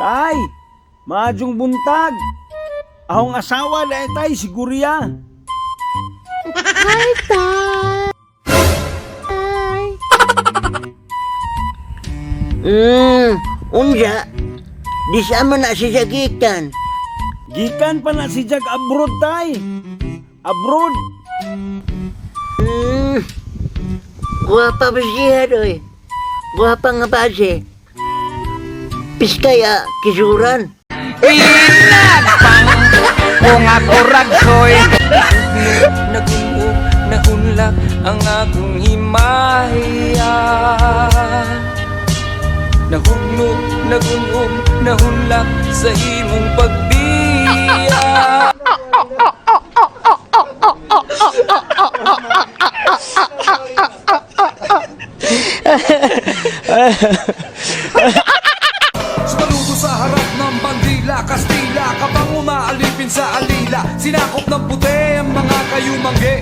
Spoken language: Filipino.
Tay, maadjong buntag. Ahong asawa na tay si Guriya. Hi, Tay! Unja, di sama na siya gikan. Gikan pa na si Jag abroad tay. Abroad. Guwapa ba siya doy? Guwapa nga ba siya? Piskaya, kisuran. Kung ako ragsoy Nagungog, nahunlak ang akong himahiya. Nahugnog, nagungog, nahunlak sa imong pagbiya. Saludo sa harap ng bandila, Kastila, kabang umaalipin sa alila. Sinakop ng puti ang mga kayumangge.